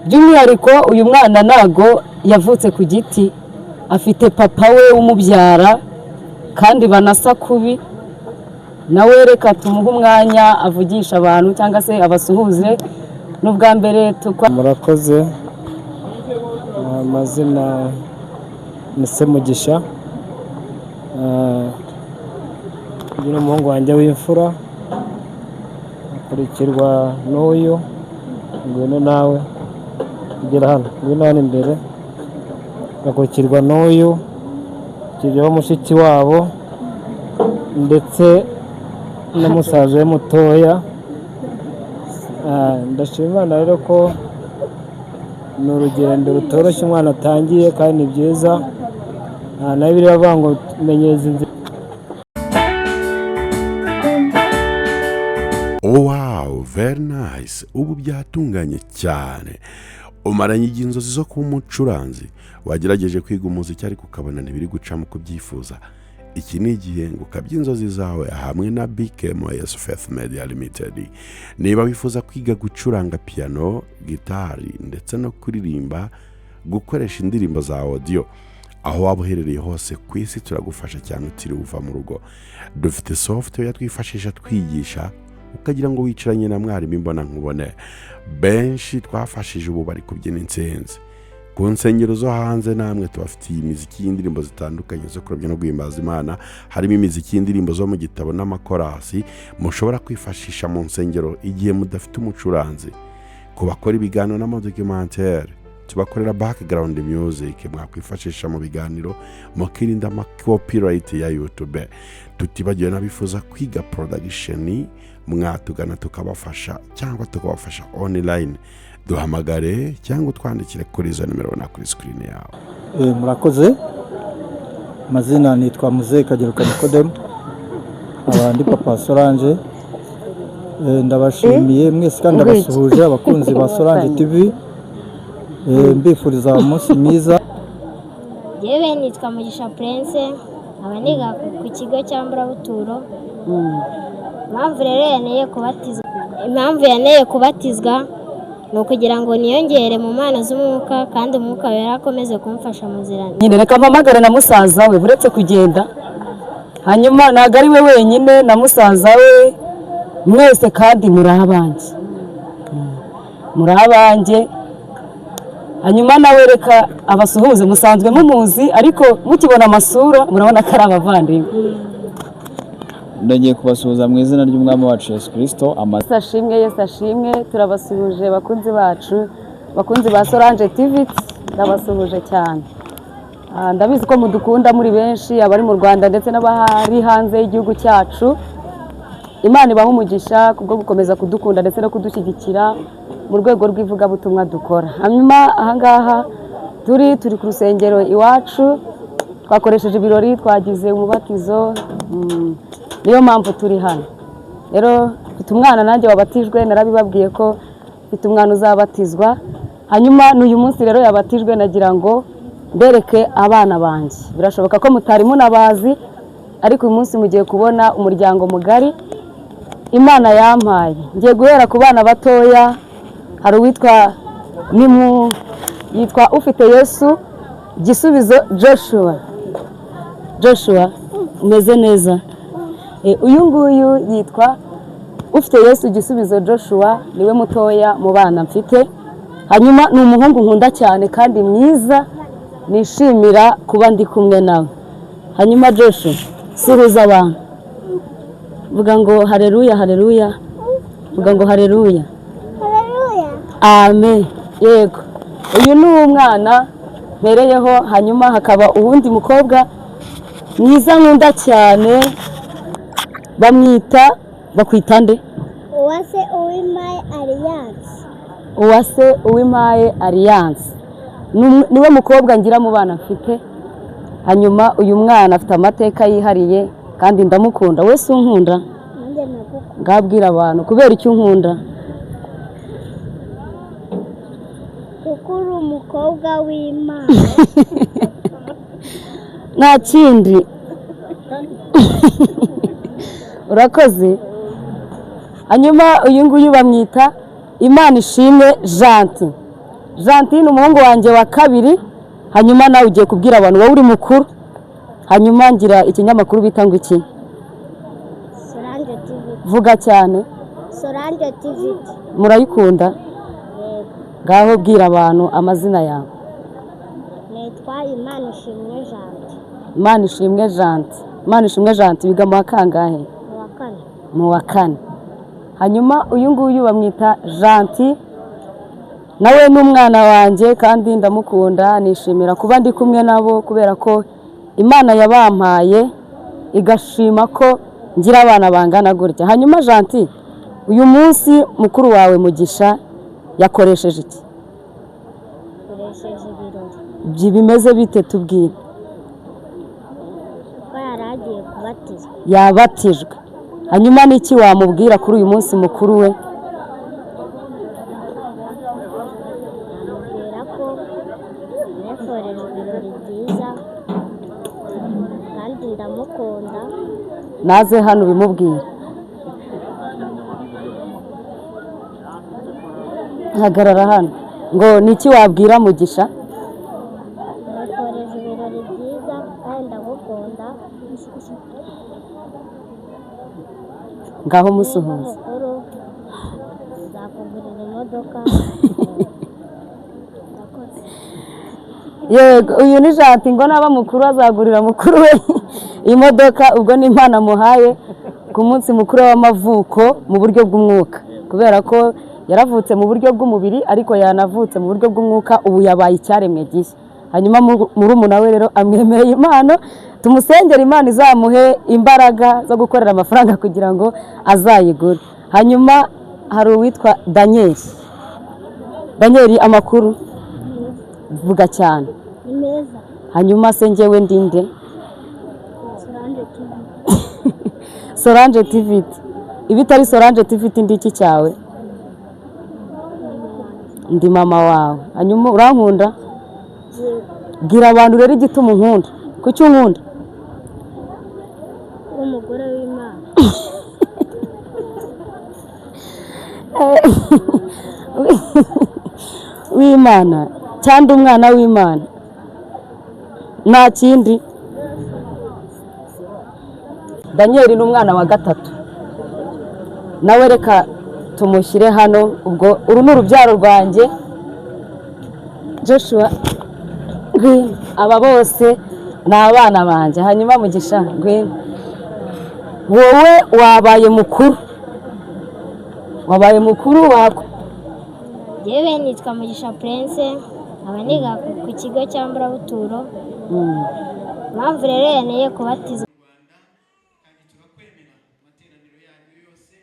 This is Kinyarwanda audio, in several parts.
by'umwihariko uyu mwana nago yavutse ku giti, afite papa we umubyara kandi banasa kubi, nawe reka tumuhe umwanya avugisha abantu cyangwa se abasuhuze. N'ubwa mbere murakoze. Amazina ni Semugisha, uyu ni umuhungu wanjye w'imfura, akurikirwa n'uyu, ngwino nawe ugera hano, ngwino hano imbere, akurikirwa n'uyu, akiriho mushiki wabo ndetse na musaza we mutoya. Ndashima Imana rero ko ni urugendo rutoroshye umwana atangiye kandi ni byiza. Na Bibiliya iravuga ngo menyereza inzira. Wow, very nice. Ubu byatunganye cyane. Umaranye igihe inzozi zo kuba umucuranzi, wagerageje kwiga umuziki ariko ukabona ntibiri gucamo kubyifuza. Iki ni igihe ngo ukabye inzozi zawe hamwe na BKMS Faith Media Limited. Niba wifuza kwiga gucuranga piano, gitari ndetse no kuririmba, gukoresha indirimbo za audio, aho waba uherereye hose ku isi turagufasha cyane utiriwe uva mu rugo. Dufite software twifashisha twigisha, ukagira ngo wicaranye na mwarimu imbona nkubone. Benshi twafashije ubu bari kubyina intsinzi. Ku nsengero zo hanze namwe tubafitiye imiziki y'indirimbo zitandukanye zo kurabya no guhimbaza Imana, harimo imiziki y'indirimbo zo mu gitabo n'amakorasi mushobora kwifashisha mu nsengero igihe mudafite umucuranzi. Kubakora ibiganiro n'amadocumentaire, tubakorera background music mwakwifashisha mu biganiro mukirinda copyright ya YouTube. Tutibagiwe n'abifuza kwiga production, mwatugana tukabafasha cyangwa tukabafasha online. Duhamagare cyangwa twandikire kuri izo nimero na kuri screen yawe. Murakoze. Amazina nitwa Muzehe Kageruka Nikodemu, abandi Papa Solange. Ndabashimiye mwese kandi ndabasuhuje abakunzi ba Solange TV. Mbifuriza umunsi mwiza. Yewe nitwa Mugisha Prince, abaniga ku kigo cy'Ambura Buturo. Impamvu yaneye kubatizwa ni ukugira ngo niyongere mu mpano z'umwuka kandi umwuka wera akomeze kumfasha mu nzira. Nyine reka mpamagare na musaza we buretse kugenda, hanyuma ntabwo ari we wenyine na musaza we, mwese kandi muri abanjye. Hanyuma nawe reka abasuhuze, musanzwe mumuzi ariko mukibona amasura murabona ko ari abavandimwe. Ndagiye kubasuhuza mu izina ry'umwami wacu Yesu Kristo. Yesu ashimwe. Turabasuhuje bakunzi bacu, bakunzi ba Solange TV, ndabasuhuje cyane. Ndabizi ko mudukunda muri benshi, abari mu Rwanda ndetse n'abari hanze y'igihugu cyacu. Imana ibahe umugisha kubwo gukomeza kudukunda ndetse no kudushyigikira mu rwego rw'ivugabutumwa dukora. Hanyuma ahangaha turi ku rusengero iwacu, twakoresheje ibirori, twagize umubatizo, niyo mpamvu turi hano. Rero mfite umwana nanjye wabatijwe, narabibabwiye ko mfite umwana uzabatizwa. Hanyuma n'uyu munsi rero yabatijwe, nagira ngo mbereke abana banjye. Birashoboka ko mutari munabazi, ariko uyu munsi mugiye kubona umuryango mugari Imana yampaye. Ngiye guhera ku bana batoya. Hari uwitwa yitwa Ufite Yesu Gisubizo Joshua, umeze neza. Uyu nguyu yitwa Ufite Yesu Gisubizo Joshua, niwe mutoya mu bana mfite. Hanyuma ni umuhungu nkunda cyane kandi mwiza, nishimira kuba ndi kumwe nawe. Hanyuma Joshua, suhuza abantu, vuga ngo haleluya, haleluya. Vuga ngo haleluya. Amen. Yego. Uyu ni umwana mpereyeho. Hanyuma hakaba uwundi mukobwa mwiza nkunda cyane, bakwita nde? Uwase Uwimpaye Alliance. Niwe mukobwa ngira mu bana mfite. Hanyuma uyu mwana afite amateka yihariye kandi ndamukunda. Wese unkunda? Ngabwira abantu kubera icyo unkunda. Ukuri umukobwa w'Imana. Nta kindi. Urakoze. Hanyuma uyu nguyu bamwita Imana ishimwe Janti. Jantine umuhungu wanjye wa kabiri, hanyuma nawe ugiye kubwira abantu wowe uri mukuru, hanyuma ngira ikinyamakuru bita ngo iki? Solange TV. Vuga cyane. Solange TV. Murayikunda? Ngaho bwira abantu amazina yawe. Nitwa Imanishimwe Janti. Imanishimwe Janti. Imanishimwe Janti biga mu wa kangahe? Mu wa kane. Mu wa kane. Hanyuma uyu nguyu bamwita Janti, nawe n'umwana wanjye kandi ndamukunda, nishimira kuba ndi kumwe nabo kubera ko Imana yabampaye igashima ko ngira abana bangana gutya. Hanyuma Janti, uyu munsi mukuru wawe Mugisha yakoresheje iki? Koresheje ibirori. Bimeze bite tubwire? Ko yaragiye kubatizwa. Yabatijwe. Hanyuma niki wamubwira kuri uyu munsi mukuru we? Amubwira ko yakoresheje ibirori byiza kandi ndamukunda. Naze hano bimubwira. Hagarara hano. Ngo niki wabwira Mugisha? Yakoresheje ibirori byiza kandi ndamukunda. Ngaho musuhuza. Mukuru nzakugurira imodoka. Yego, uyu ni Janti ngo naba mukuru azagurira mukuru we imodoka, ubwo ni impano muhaye ku munsi mukuru w'amavuko mu buryo bw'umwuka, kubera ko yaravutse mu buryo bw'umubiri ariko yanavutse mu buryo bw'umwuka, ubu yabaye icyaremwe gishya. Hanyuma murumuna we rero amwemereye impano, tumusengera Imana izamuhe imbaraga zo gukorera amafaranga kugira ngo azayigure. Hanyuma hari uwitwa Daniel. Daniel, amakuru? Vuga cyane. Ni meza. Hanyuma se njyewe ndinde? Solange TV. Solange TV. Ibitari Solange TV ndi iki cyawe? Ndi mama wawe. Hanyuma urankunda? Gira abantu rero igituma unkunda. Kuki unkunda? Umugore w'Imana. W'Imana cyangwa umwana w'Imana? Nta kindi. Daniel ni umwana wa gatatu, nawe reka tumushyire hano. Ubwo uru ni urubyaro rwanjye. Joshua, ngwino. Aba bose ni abana banjye. Hanyuma Mugisha, ngwino. Wowe wabaye mukuru. Wabaye mukuru wako. Yewe nitwa Mugisha Prince, nkaba niga ku kigo cya Mburabuturo. Impamvu rero yaneye kubatizwa. Kandi tubakwemera amateraniro yanyu yose.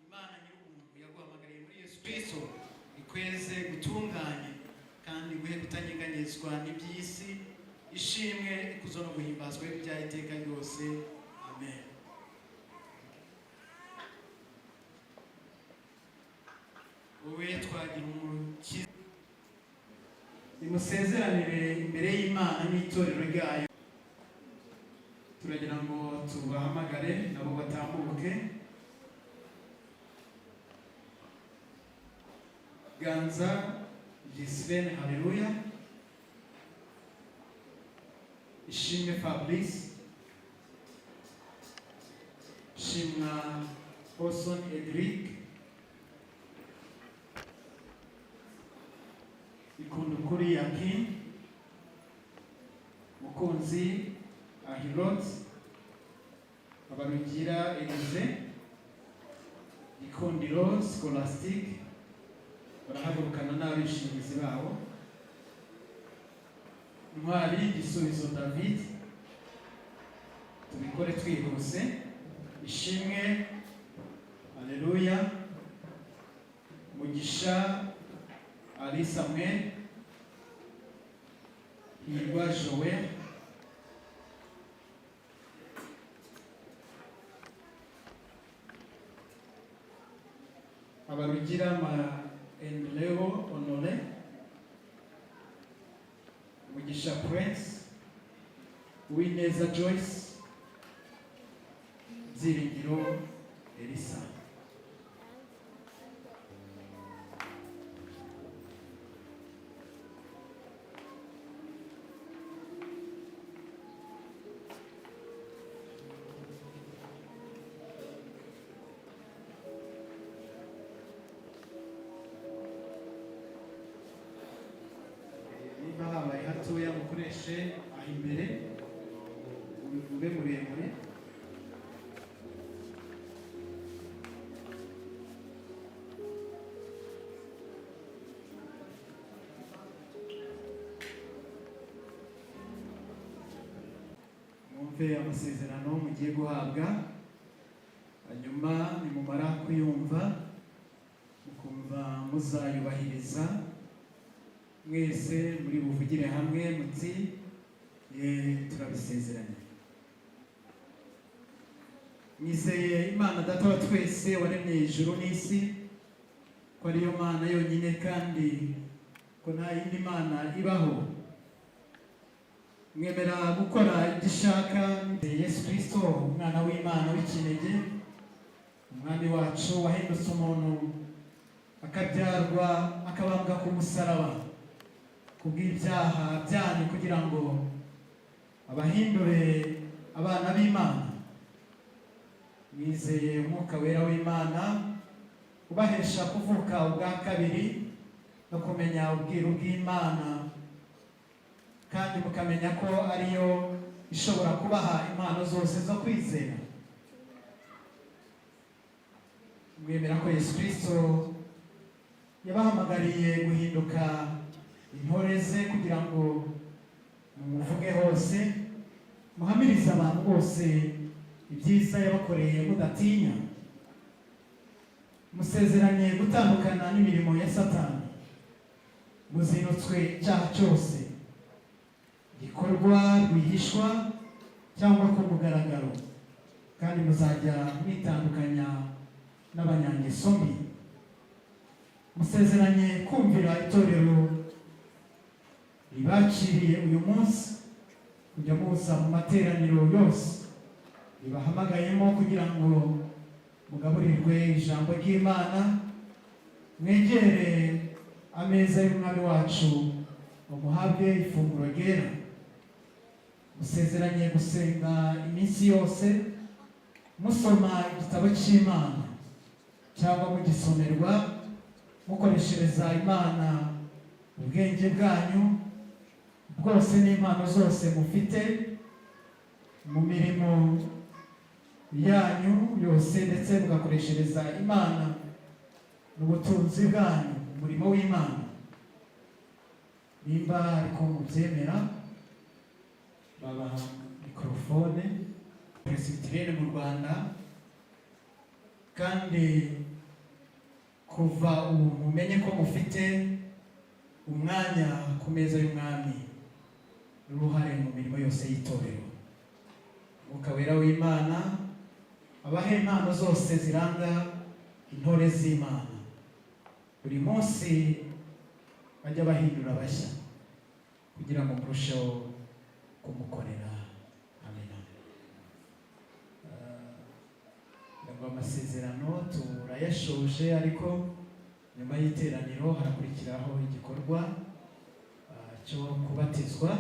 Imana nyir'ubuntu yaguhamagariye muri Yesu Kristo ikweze gutunganye kandi guhe kutanyeganyezwa n'iby'isi, ishimwe ikuzo no guhimbazwa ibya iteka ryose. Amen. Wowe twagira umukiza, nimusezeranire imbere y'Imana n'itorero ryayo. Turagira ngo tubahamagare nabo batambuke. Ganza Gisven, haleluya. Ishimwe Fabrice, Shimwa Oson Edric, Ikundukuri Yakin, Mukunzi Ahirot, Abarugira Elize, Gikundiro Scholastic, barahagurukana n'abishingizi babo. Ntwari Gisubizo David, tubikore twihuse. Ishimwe, haleluya. Mugisha Ali Samuel, Hirwa Joel, Abarugira Endleo Honore, Mugisha Prince, Uwineza Joyce, Byiringiro Elisa. ufashe aho imbere ube muremure. Mwumve amasezerano mugiye guhabwa, hanyuma nimumara kuyumva mukumva muzayubahiriza, mwese muri buvugire hamwe muti turabisezeranye. Nizeye Imana Data wa twese waremye ijuru n'isi ko ariyo Mana yonyine kandi ko nta yindi Mana ibaho. Mwemera gukora ibyo ishaka. Yesu Kristo umwana w'Imana w'ikinege, umwami wacu wahindutse umuntu akabyarwa akabambwa ku musaraba kubw'ibyaha byanyu kugira ngo abahindure abana b'Imana. Mwizeye umwuka wera w'Imana ubahesha kuvuka ubwa kabiri no kumenya ubwiru bw'Imana, kandi mukamenya ko ariyo ishobora kubaha impano zose zo kwizera. Mwemera ko Yesu Kristo yabahamagariye guhinduka intore ze kugira ngo mumuvuge hose, muhamirize abantu bose ibyiza yabakoreye mudatinya. Musezeranye gutandukana n'imirimo ya Satani, muzinutswe icyaha cyose gikorwa rwihishwa cyangwa ku mugaragaro, kandi muzajya mwitandukanya n'abanyangeso mbi. Musezeranye kumvira itorero ribaciriye uyu munsi kujya muza mu materaniro yose ribahamagayemo kugira ngo mugaburirwe ijambo ry'Imana, mwegere ameza y'umwami wacu muhabwe ifunguro ryera. Musezeranye gusenga iminsi yose musoma igitabo cy'Imana cyangwa mugisomerwa, mukoreshereza Imana ubwenge bwanyu bwose n'impano zose mufite mu mirimo yanyu yose, ndetse mugakoreshereza Imana n'ubutunzi bwanyu umurimo w'Imana. Nimba ariko mubyemera, babaha mikorofone. Presbyterienne mu Rwanda, kandi kuva ubu mumenye ko mufite umwanya ku meza y'umwami n'uruhare mu mirimo yose y'itorero. Umwuka wera w'Imana abahe impano zose ziranga intore z'Imana, buri munsi bajya bahindura bashya kugira ngo murusheho kumukorera. Amen. Amasezerano turayashoje, ariko nyuma y'iteraniro harakurikiraho igikorwa cyo kubatizwa.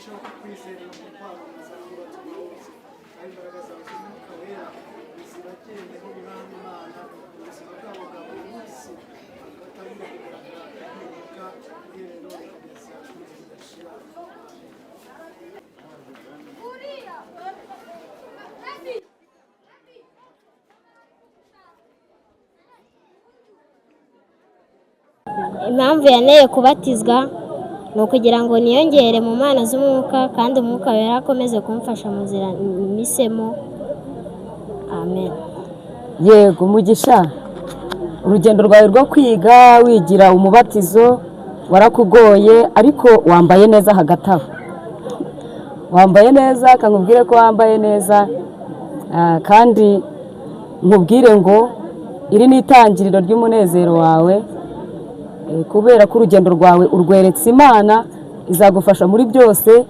turusheho kukwizera no kwamamaza niba turi bose kandi imbaraga zawe z'umwuka wera zibagende mu bihana imana ubuzima bwabo bwa buri munsi bagatangira kugaragara impinduka uhereye none kugeza igihe kidashira. impamvu yanteye kubatizwa ni ukugira ngo niyongere mu mpano z'umwuka kandi umwuka wera akomeze kumfasha mu nzira misemo. Amen. yego umugisha, urugendo rwawe rwo kwiga wigira umubatizo warakugoye ariko wambaye neza hagati aho, wambaye neza nkubwire ko wambaye neza kandi nkubwire ngo iri ni itangiriro ry'umunezero wawe kubera ko urugendo rwawe urweretse Imana izagufasha muri byose.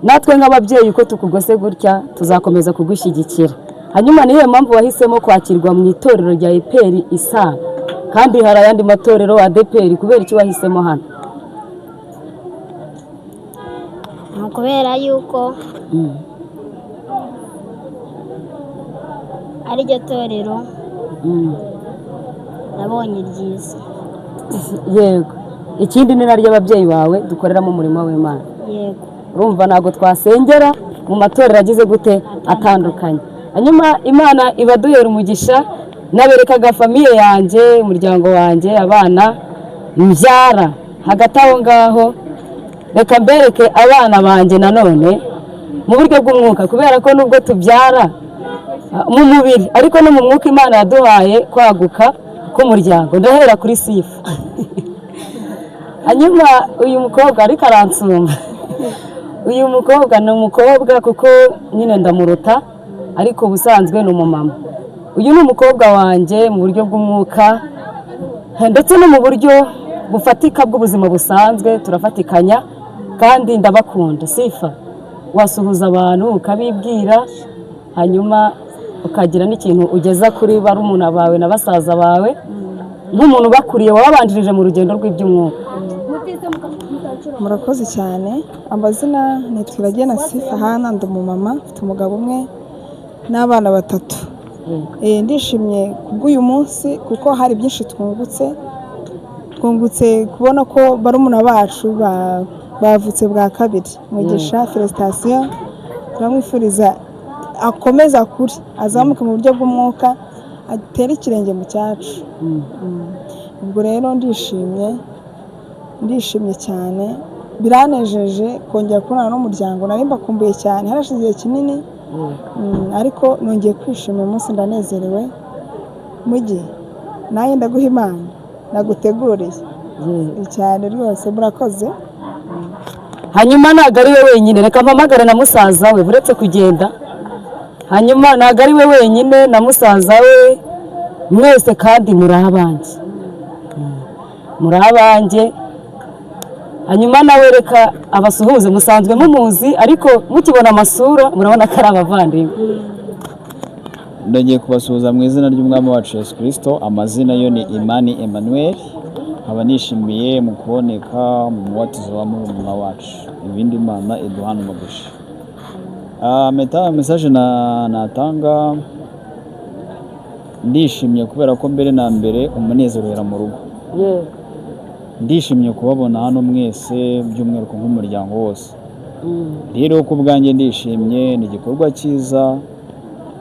Natwe nk'ababyeyi uko tukugose gutya tuzakomeza kugushyigikira. Hanyuma niyo mpamvu wahisemo kwakirwa mu itorero rya EPR Isano kandi hari ayandi matorero ADPR, kubera iki wahisemo hano? Ni ukubera yuko ari ryo torero nabonye ryiza. Yego, ikindi ni naryo ababyeyi bawe dukoreramo umurimo w'Imana. Yego, urumva ntabwo twasengera mu matorero agize gute atandukanye. Hanyuma Imana ibaduhera umugisha, naberekaga famiye yanjye, umuryango wanjye, abana mbyara hagati aho ngaho. Reka mbereke abana banjye nanone mu buryo bw'umwuka, kubera ko nubwo tubyara mu mubiri ariko no mu mwuka Imana yaduhaye kwaguka k'umuryango. Ndahera kuri Sifa. Hanyuma uyu mukobwa ariko aransumba. Uyu mukobwa ni umukobwa kuko nyine ndamuruta, ariko ubusanzwe ni umumama. Uyu ni umukobwa wanjye mu buryo bw'umwuka ndetse no mu buryo bufatika bw'ubuzima busanzwe, turafatikanya kandi ndabakunda. Sifa, wasuhuza abantu ukabibwira, hanyuma ukagira n'ikintu ugeza kuri barumuna bawe na basaza bawe nk'umuntu bakuriye wabanjirije mu rugendo rw'iby'umwuka. Murakoze cyane. Amazina ni Twiragena Sifa Hana, ndi umumama, mfite umugabo umwe n'abana 3. Ndishimye kubw'uyu munsi kuko hari byinshi twungutse kubona ko barumuna bacu bavutse bwa kabiri. Mugisha, felicitation, turamwifuriza akomeza kuri azamuka mu buryo bw'umwuka, atera ikirenge mu cyacu. Ubwo rero ndishimye cyane, biranejeje kongera kubonana n'umuryango nari mbakumbuye cyane, harashize igihe kinini ariko nongeye kwishima uyu munsi, ndanezerewe. Mugi nawe ndaguha Imana naguteguriye cyane rwose, murakoze. Hanyuma ntabwo ari we wenyine, reka mpamagare na musaza we buretse kugenda. Hanyuma ntabwo ari we wenyine na musaza we, mwese kandi muri abanjye. Hanyuma nawe reka abasuhuze, musanzwe mumuzi ariko mukibona amasura murabona ko ari abavandimwe. Ndagiye kubasuhuza mu izina ry'umwami wacu Yesu Kristo. Amazina yo ni Imani Emmanuel. Nkaba nishimiye mu kuboneka mu mubatizo wa murumuna wacu. Ibindi Imana iduhana umugisha. Message natanga, ndishimye kubera ko mbere na mbere umunezero wera mu rugo. Ndishimye kubabona hano mwese by'umwihariko nk'umuryango wose. Rero ku bwanjye ndishimye, ni igikorwa cyiza,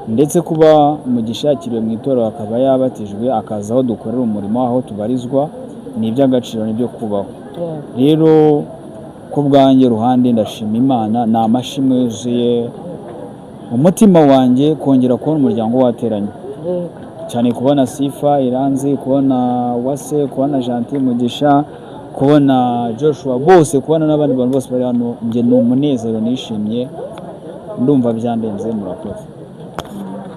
ndetse kuba Mugisha yakiriwe mu itorero akaba yabatijwe akaza aho dukorera umurimo, aho tubarizwa, ni iby'agaciro n'ibyo kubaho. Rero ku bwanjye ruhande ndashima Imana, ni amashimwe yuzuye umutima wanjye kongera kubona umuryango wateranye, cyane kubona Sifa Iranzi, kubona Wase, kubona Gentil, Mugisha, kubona Joshua, bose kubona n'abandi bantu bose bari hano. Njye ni umunezero, nishimye, ndumva byandenze. Murakoze.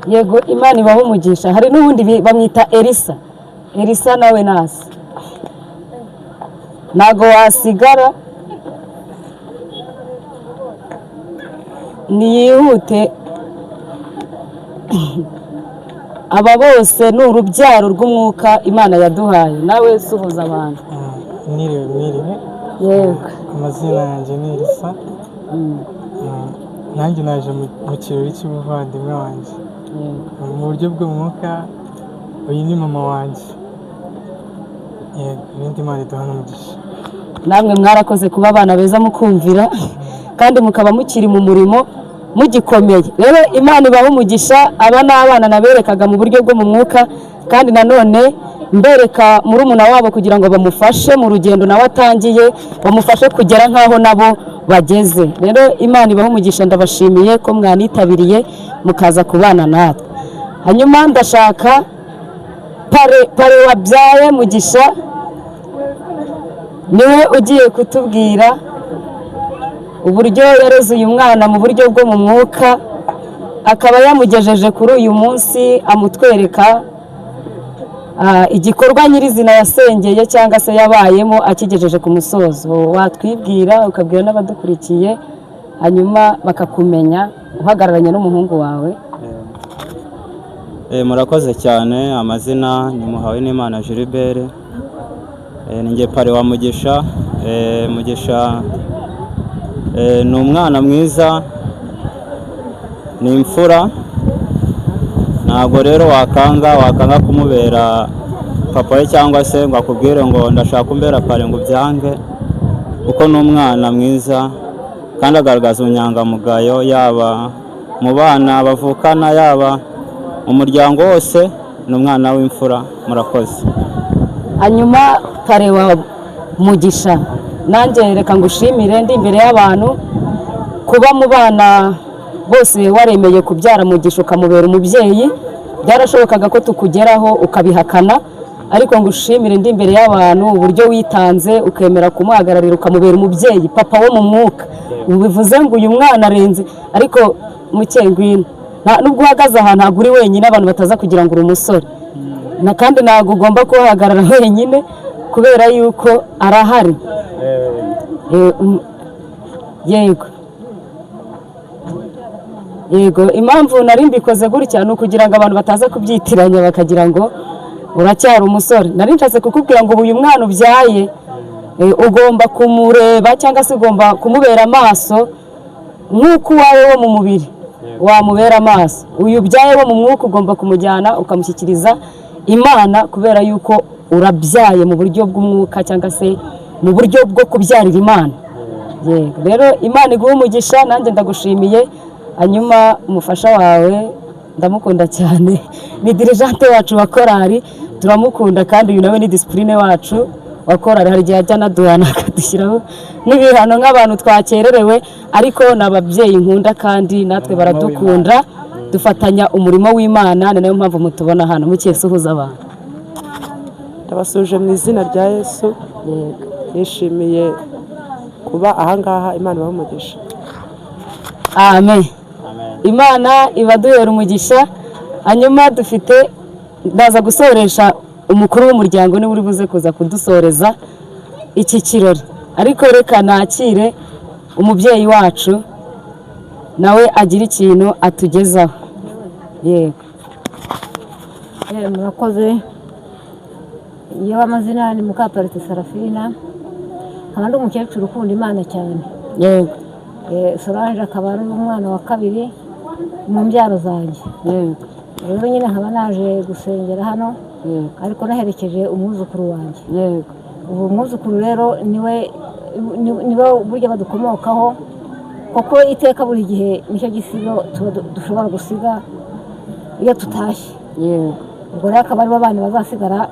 Yego, Imana ibaho umugisha. Hari n'ubundi bamwita Elisa nawe nasi, ntago wasigara, niyihute. Aba bose ni urubyaro rw'umwuka Imana yaduhaye. Nawe suhuza abantu. Mwiriwe. Yego, Amazina yanjye ni Elisa, nanjye naje mu kirori cy'umuvandimwe wanjye mu buryo bw'umwuka. Uyu ni mama wanjye. Yego, ibindi Imana iduha n'umugisha. namwe mwarakoze kuba abana beza mukumvira kandi mukaba mukiri mu murimo mugikomeye. Rero Imana ibaha umugisha. Aba ni abana naberekaga mu buryo bwo mu mwuka, kandi nanone mbereka murumuna wabo kugira ngo bamufashe mu rugendo nawe atangiye, bamufashe kugera nk'aho nabo bageze. Rero Imana ibaha umugisha, ndabashimiye ko mwanitabiriye mukaza kubana natwe. Hanyuma ndashaka pare wabyaye Mugisha niwe ugiye kutubwira uburyo yareze uyu mwana mu buryo bwo mu mwuka, akaba yamugejeje kuri uyu munsi, amutwereka igikorwa nyirizina yasengeye cyangwa se yabayemo akigejeje ku musozo. Watwibwira ukabwira n'abadukurikiye, hanyuma bakakumenya uhagararanye n'umuhungu wawe. Murakoze cyane. Amazina ni Muhawenimana Gilbert. Ninjye pare wa Mugisha. Mugisha ni umwana mwiza, ni imfura. Ntabwo rero wakanga kumubera papa we cyangwa se ngo akubwire ngo ndashaka kumbera pare ngo byange, kuko ni umwana mwiza kandi agaragaza ubunyangamugayo, yaba mu bana bavukana yaba umuryango wose. Ni umwana w'imfura. Murakoze. Hanyuma pare wa Mugisha, nanjye reka ngushimire ndi imbere y'abantu kuba mu bana bose waremeye kubyara Mugisha ukamubera umubyeyi. Byarashobokaga ko tukugeraho ukabihakana, ariko ngushimire ndi imbere y'abantu uburyo witanze ukemera kumuhagararira ukamubera umubyeyi, papa wo mu mwuka. Ubu bivuze ngo uyu mwana arenze. Ariko Mukengwino, nubwo uhagaze ahantu ntabwo uri wenyine, abantu bataza kugira ngo uri umusore, kandi ntabwo ugomba kuhagarara wenyine kubera yuko arahari. Yego, impamvu nari mbikoze gutya ni ukugira ngo abantu bataza kubyitiranya bakagira ngo uracyari umusore. Nari nshatse kukubwira ngo uyu mwana ubyaye ugomba kumureba cyangwa se ugomba kumubera amaso nk'uko uwawe wo mu mubiri wamubera amaso. Uyu ubyaye wo mu mwuka ugomba kumujyana ukamushyikiriza Imana, kubera yuko urabyaye mu buryo bw'umwuka cyangwa se mu buryo bwo kubyarira Imana. Rero Imana iguha umugisha, nanjye ndagushimiye. Hanyuma umufasha wawe ndamukunda cyane, ni dirijante wacu wa korari, turamukunda, kandi uyu nawe ni disipurine wacu wa korari. Hari igihe ajya anaduhana akadushyiraho n'ibihano nk'abantu twakererewe, ariko ni ababyeyi nkunda kandi natwe baradukunda, dufatanya umurimo w'Imana. Ni nayo mpamvu mutubona hano. Mukisuhuza abantu. Ndabasuje mu izina rya Yesu. Nishimiye kuba ahangaha. Imana ibahe umugisha. Amen. Imana ibaduhera umugisha. Hanyuma ndaza gusoresha umukuru w'umuryango niwe uri buze kuza kudusoreza iki kirori, ariko reka nakire umubyeyi wacu nawe agira ikintu atugezaho. Yego. Murakoze. Iyo amazina ni Mukaparite Sarafina, nkaba ndi umukecuru ukunda Imana cyane. Yego. Solange akaba ari umwana wa kabiri mu mbyaro zanjye. Rero nyine nkaba naje gusengera hano, ariko naherekeje umwuzukuru wanjye. Ubu umwuzukuru rero niwe burya badukomokaho, kuko iteka buri gihe nicyo gisigo dushobora gusiga iyo tutashye. Ubwo rero akaba aribo bana bazasigara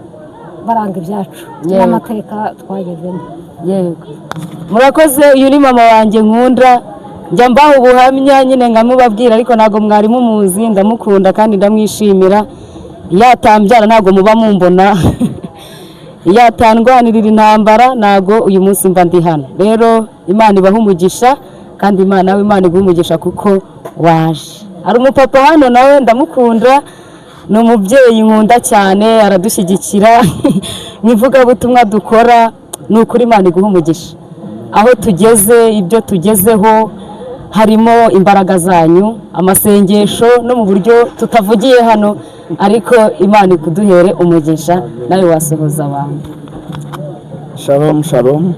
baranga ibyacu n'amateka twagezemo. Murakoze. Uyu ni mama wanjye nkunda, njya mbaho ubuhamya nyine nkamubabwira, ariko ntabwo mwari mumuzi. Ndamukunda kandi ndamwishimira. Iyo atambyara ntabwo muba mumbona, iyo atandwanirira intambara ntabwo uyu munsi mba ndi hano. Rero Imana ibaha umugisha, kandi Imana iguha umugisha kuko waje. Hari umupapa hano nawe ndamukunda, ni umubyeyi nkunda cyane, aradushyigikira nk'ivugabutumwa dukora. Ni ukuri Imana iguha umugisha. Aho tugeze, ibyo tugezeho, harimo imbaraga zanyu, amasengesho, no mu buryo tutavugiye hano, ariko Imana ikuduhere umugisha. Nawe wasuhuza abantu. Shalom shalom.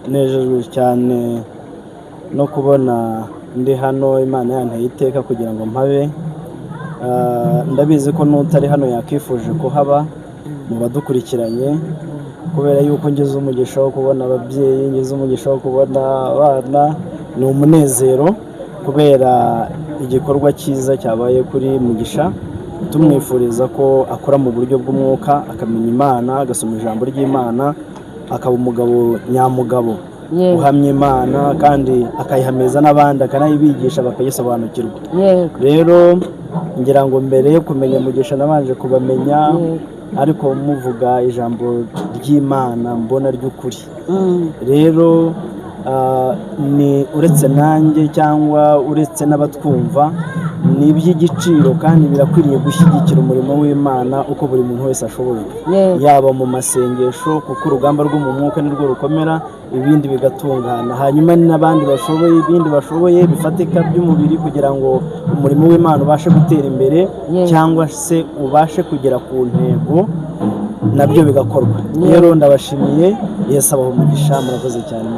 Nejejwe cyane no kubona ndi hano Imana yanteye iteka kugira ngo mpabe. Ndabizi ko n'utari hano yakifuje kuhaba mu badukurikiranye, kubera yuko ngeze umugisha wo kubona ababyeyi, ngeze umugisha wo kubona abana. Ni umunezero kubera igikorwa cyiza cyabaye kuri Mugisha, tumwifuriza ko akora mu buryo bw'umwuka, akamenya Imana, agasoma ijambo ry'Imana, akaba umugabo nyamugabo uhamya Imana kandi akayihameza n'abandi, akanayibigisha bakayisobanukirwa. Rero ngira ngo mbere yo kumenya Mugisha nabanje kubamenya, ariko muvuga ijambo ry'Imana mbona ry'ukuri. Rero ni uretse nanjye cyangwa uretse n'abatwumva, ni iby'igiciro kandi birakwiriye gushyigikira umurimo w'Imana uko buri muntu wese ashoboye, yaba mu masengesho kuko urugamba rwo mu mwuka nirwo rukomera, ibindi bigatungana. Hanyuma n'abandi bashoboye ibindi bashoboye bifatika by'umubiri kugira ngo umurimo w'Imana ubashe gutera imbere cyangwa se ubashe kugera ku ntego, nabyo bigakorwa. Rero ndabashimiye, Yesu abahe umugisha, murakoze cyane.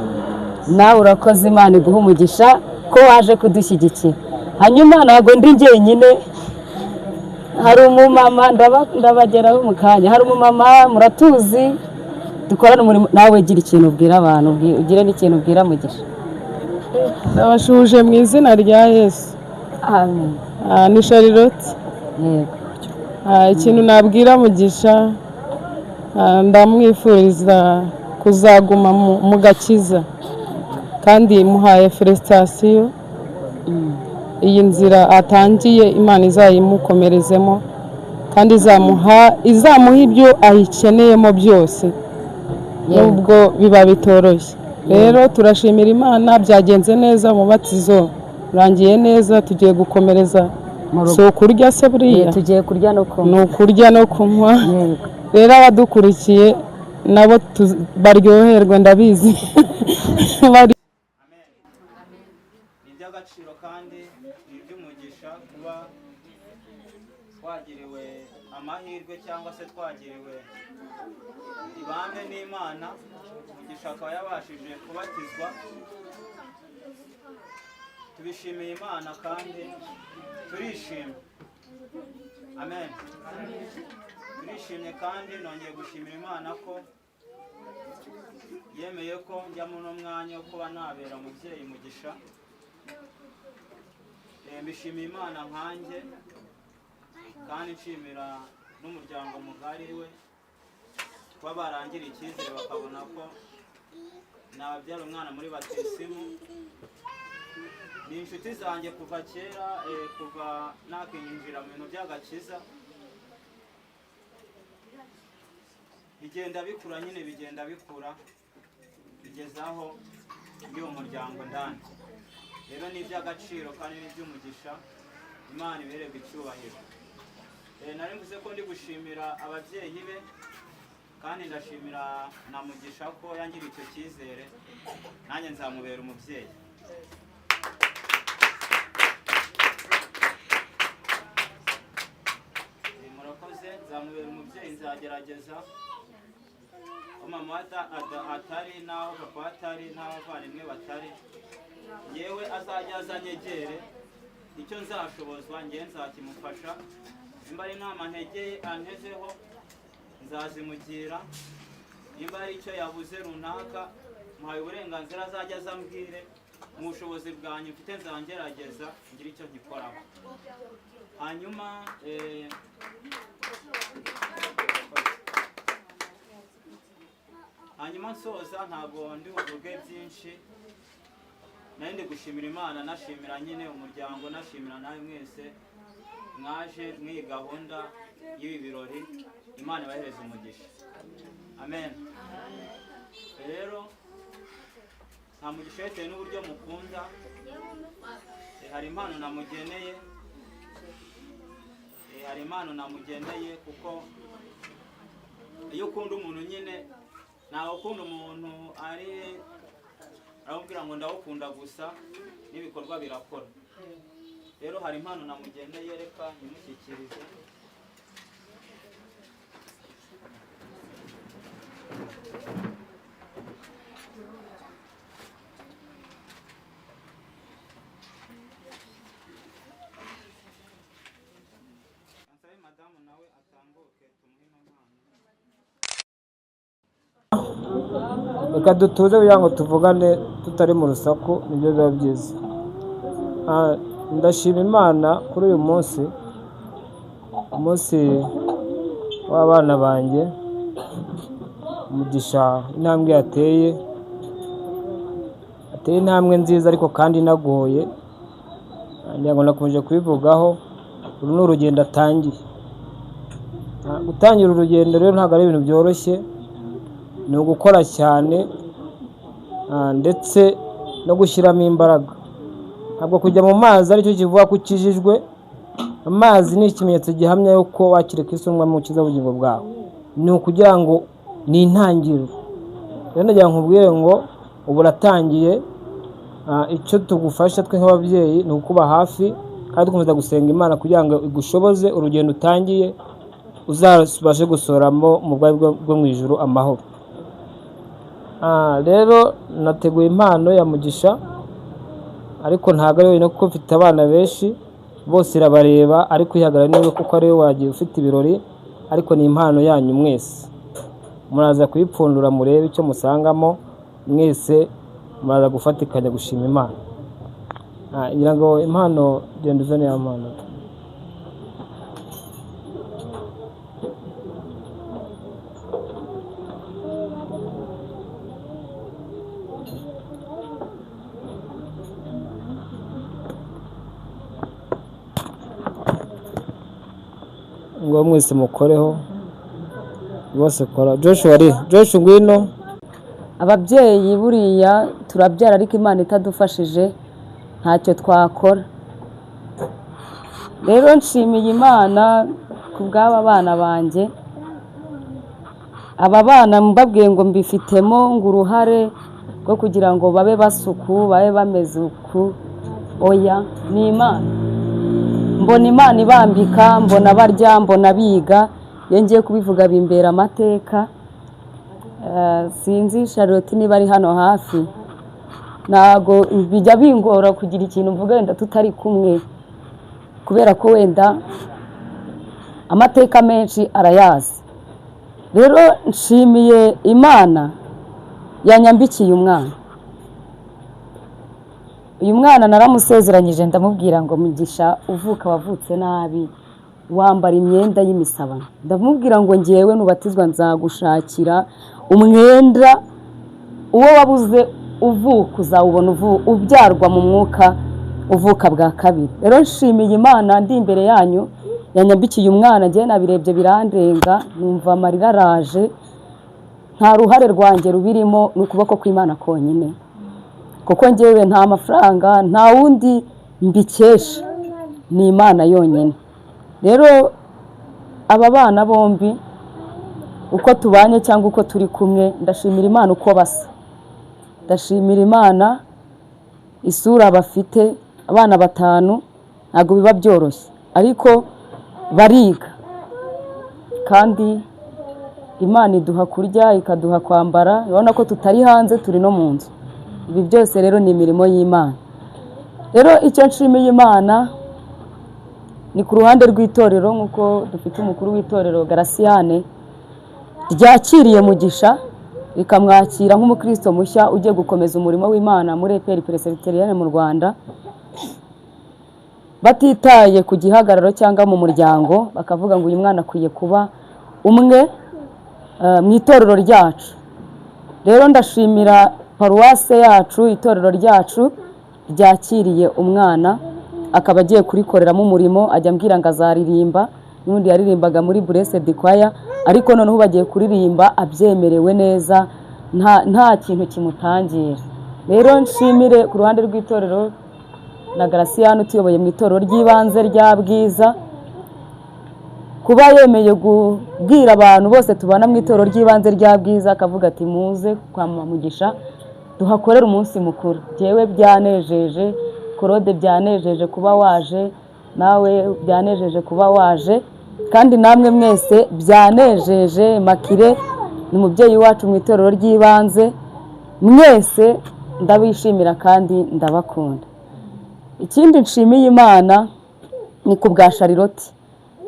Nawe urakoze, Imana iguha umugisha ko waje kudushyigikira. Hanyuma ntabwo ndi njyenyine, hari umumama ndabageraho mu kanya, hari umumama muratuzi dukorana umurimo. Nawe gira ikintu ubwira abantu, ugire n'ikintu ubwira Mugisha. Ndabashuje mu izina rya Yesu. Amen. Ni Charlotte. Ikintu nabwira Mugisha, ndamwifuriza kuzaguma mu gakiza kandi muhaye felicitation. Iyi nzira atangiye Imana izayimukomerezemo kandi izamuha ibyo ayikeneyemo byose, nubwo biba bitoroshye. Rero turashimira Imana, byagenze neza, umubatizo urangiye neza, tugiye gukomereza. Si ukurya se buriya, tugiye kurya no kunywa. Ni ukurya no kunywa. Rero abadukurikiye nabo baryoherwe, ndabizi. Iby'agaciro kandi ni iby'umugisha kuba twagiriwe amahirwe cyangwa se twagiriwe ibambe n'Imana. Mugisha akaba yabashije kubatizwa, tubishimiye Imana kandi turishimye. Amen. Turishimye kandi nongeye gushimira Imana ko yemeye ko njya muno mwanya wo kuba nabera umubyeyi Mugisha. Mbishimiye Imana nkanjye kandi nshimira n'umuryango mugari we kuba barangira icyizere bakabona ko nababyara umwana muri batisimu. Ni inshuti zanjye kuva kera, kuva nakinjira mu bintu by'agakiza. Bigenda bikura nyine, bigenda bikura bigezaho y'uwo muryango ndani. Rero ni iby'agaciro kandi ni iby'umugisha, Imana ibererwe icyubahiro. Nari mvuze ko ndi gushimira ababyeyi be kandi ndashimira na Mugisha ko yangiriye icyo cyizere, nanjye nzamubera umubyeyi. Murakoze, nzamubera umubyeyi, nzagerageza aho mama atari, n'aho papa atari, n'aho abavandimwe batari, yewe azajya azanyegere, icyo nzashobozwa njye nzakimufasha. Nimba ari inama antezeho nzazimugira, nimba ari icyo yabuze runaka muhaye uburenganzira azajya azambwire, mu bushobozi bwanyu mfite nzangerageza ngira icyo gikoraho. Hanyuma nsoza, ntabwo ndi buvuge byinshi, nari ndi gushimira Imana, nashimira nyine umuryango, nashimira nawe mwese mwaje mw'iyi gahunda y'ibi birori. Imana ibahereze umugisha. Amen. Rero nta mugisha bitewe n'uburyo mukunda, hari impano namugeneye, hari impano namugeneye, kuko iyo ukunda umuntu nyine ntawe ukunda umuntu aramubwira ngo ndawukunda gusa, n'ibikorwa birakora. Rero hari impano namugeneye, reka nyimushyikirize. reka dutuze kugira ngo tuvugane tutari mu rusaku, nibyo biba byiza. Ndashima Imana kuri uyu munsi, umunsi w'abana banjye, Mugisha intambwe yateye intambwe nziza ariko kandi inagoye, ngira ngo nakomeje kubivugaho. Uru ni urugendo atangiye. Gutangira urugendo rero ntabwo ari ibintu byoroshye, ni ugukora cyane ndetse no gushyiramo imbaraga. Ntabwo kujya mu mazi aricyo kivuga ko ukijijwe. Amazi ni ikimenyetso gihamya yuko wakira Kristo umwami ukiza ubugingo bwawe. Ni ukugira ngo ni intangiriro. Rero ndagira ngo nkubwire ngo ubu uratangiye. Icyo tugufasha twe nk'ababyeyi ni ukuba hafi kandi dukomeza gusenga Imana kugira ngo igushoboze urugendo utangiye, uzabashe gusoramo mu bwami bwo mu ijuru amahoro. Rero nateguye impano ya Mugisha, ariko ntabwo ari wenyine kuko mfite abana benshi, bose irabareba ariko ihagarara niwe kuko ari we wagiye ufite ibirori, ariko ni impano yanyu mwese. Muraza kuyipfundura murebe icyo musangamo, mwese muraza gufatikanya gushima Imana. Ngira ngo impano genda uzane ya mpano. Ngo mwese mukoreho, bose kora. Joshua ngwino. Ababyeyi buriya turabyara ariko Imana itadufashije ntacyo twakora. Rero nshimiye Imana ku bw'aba bana banjye. Aba bana mbabwiye ngo mbifitemo ngo uruhare rwo kugira ngo babe basuku, babe bameze uku. Oya, ni Imana. Mbona Imana ibambika, mbona barya, mbona biga. Iyo ngiye kubivuga bimbera amateka. Sinzi Charlotte niba ari hano hafi. Ntago bijya bingora kugira ikintu mvuga wenda tutari kumwe, kubera ko wenda amateka menshi arayazi. Rero nshimiye Imana yanyambikiye umwana. Uyu mwana naramusezeranyije ndamubwira ngo Mugisha uvuka wavutse nabi, wambara imyenda y'imisabano. Ndamubwira ngo ngewe nubatizwa nzagushakira umwenda uwo wabuze uvuka uzawubona ubyarwa mu mwuka uvuka bwa kabiri. Rero nshimiye Imana ndi imbere yanyu yanyambikiye umwana. Ngiye nabirebye birandenga, numva amarira araje. Nta ruhare rwanjye rubirimo, ni ukuboko kw'Imana konyine, kuko ngewe nta mafaranga, nta wundi mbikesha, ni Imana yonyine. Rero aba bana bombi uko tubanye cyangwa uko turi kumwe, ndashimira Imana uko basa. Ndashimira Imana isura bafite. Abana 5 ntabwo biba byoroshye, ariko bariga kandi Imana iduha kurya, ikaduha kwambara. Urabona ko tutari hanze, turi no mu nzu. Ibi byose rero ni imirimo y'Imana. Rero icyo nshimiye Imana ni ku ruhande rw'itorero, nk'uko dufite umukuru w'itorero Garasiane ryakiriye Mugisha, rikamwakira nk'umukristo mushya ugiye gukomeza umurimo w'Imana muri EPR Presbyterienne mu Rwanda, batitaye ku gihagararo cyangwa mu muryango, bakavuga ngo uyu mwana akwiye kuba umwe mu itorero ryacu. Rero ndashimira paruwase yacu, itorero ryacu ryakiriye umwana, akaba agiye kurikoreramo umurimo. Ajya ambwira ngo azaririmba, n'undi yaririmbaga muri Blessed Choir, ariko noneho bagiye kuririmba abyemerewe neza, nta kintu kimutangira. Rero nshimire ku ruhande rw'itorero na Garasiane utuyoboye mu itorero ry'ibanze rya Bwiza, kuba yemeye kubwira abantu bose tubana mu itorero ry'ibanze rya Bwiza, akavuga ati muze kwa Mugisha duhakorera umunsi mukuru. Jewe byanejeje, Claude byanejeje kuba waje, nawe byanejeje kuba waje, kandi namwe mwese byanejeje. Makire ni mubyeyi wacu mu itorero ry'ibanze, mwese ndabishimira kandi ndabakunda. Ikindi nshimiye Imana ni ku bwa Charlotte.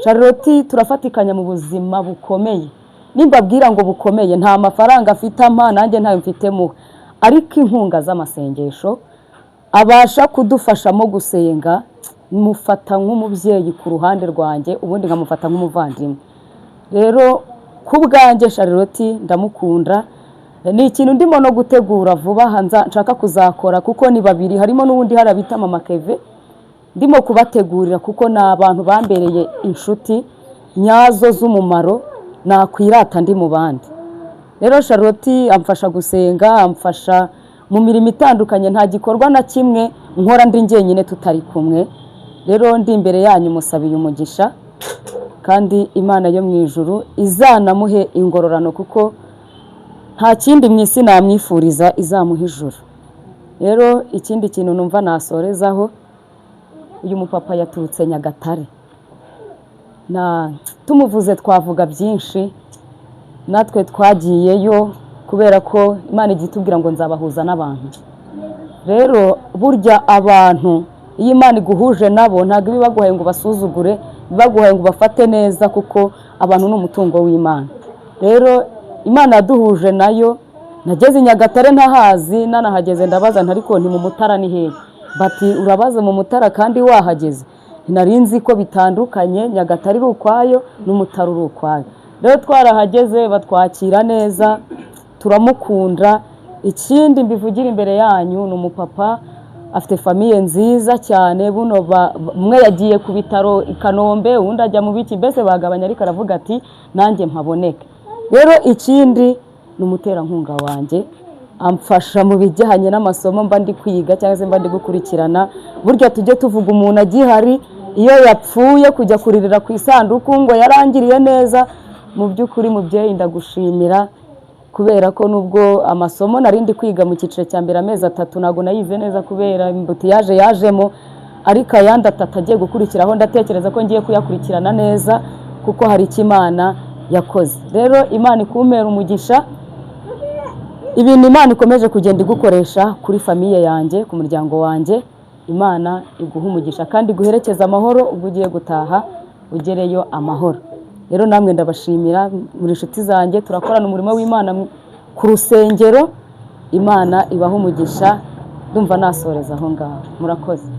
Charlotte turafatikanya mu buzima bukomeye. nimbabwira ngo bukomeye nta mafaranga afite ampa nanjye ntayo mfitemo, ariko inkunga z'amasengesho abasha kudufashamo gusenga, mufata nk'umubyeyi ku ruhande rwanjye, ubundi nkamufata nk'umuvandimwe. Rero ku bwanjye Charlotte ndamukunda, ni ikintu ndimo no gutegura vuba nshaka kuzakora, kuko ni babiri, harimo n'ubundi harabita Mama Keve ndimo kubategurira, kuko ni abantu bambereye inshuti nyazo z'umumaro nakwirata ndi mu bandi. Rero Charlotte amfasha gusenga, amfasha mu mirimo itandukanye, nta gikorwa na kimwe nkora ndi njyenyine tutari kumwe. Rero ndi imbere yanyu musabiye umugisha, kandi Imana yo mu ijuru izanamuhe ingororano, kuko nta kindi mu isi namwifuriza izamuha ijuru. Rero ikindi kintu numva nasorezaho, uyu mupapa yaturutse Nyagatare, tumuvuze twavuga byinshi, natwe twagiyeyo kubera ko Imana igitubwira ngo nzabahuza n'abantu. Rero burya abantu iyo Imana iguhuje nabo ntabwo bibaguhaye ngo basuzugure, bibaguhaye ngo bafate neza, kuko abantu ni umutungo w'Imana. Rero Imana yaduhuje nayo, nageze i Nyagatare ntahazi, nanahageze ndabaza ariko ni mu Mutara ni hehe? Bati urabaza mu Mutara kandi wahageze. Nari nzi ko bitandukanye, Nyagatare iri ukwayo n'Umutara uri ukwayo. Rero twarahageze batwakira neza, turamukunda. Ikindi mbivugira imbere yanyu, ni umupapa afite famiye nziza cyane. Buno umwe yagiye ku bitaro i Kanombe, undi ajya mu biki, mbese bagabanya, ariko aravuga ati nanjye mpaboneke. Rero ikindi ni umuterankunga wanjye, amfasha mu bijyanye n'amasomo mba ndi kwiga cyangwa se mba ndi gukurikirana. Burya tujye tuvuga umuntu agihari, iyo yapfuye kujya kuririra ku isanduku ngo yarangiriye neza. Mu by'ukuri mubyeyi ndagushimira, kubera ko nubwo amasomo nari ndi kwiga mu cyiciro cya mbere amezi 3 ntago nayize neza kubera imbuti yajemo, ariko ayandi 3 agiye gukurikiraho ndatekereza ko ngiye kuyakurikirana neza, kuko hari icyo Imana yakoze. Rero Imana ikumera umugisha, ibintu Imana ikomeje kugenda igukoresha kuri famiye yanjye, ku muryango wanjye. Imana iguha umugisha kandi guherekeza amahoro, ubwo ugiye gutaha ugereyo amahoro. Rero namwe ndabashimira, muri inshuti zanjye, turakorana umurimo w'Imana ku rusengero. Imana ibaha umugisha, ndumva nasoreza aho ngaho. Murakoze.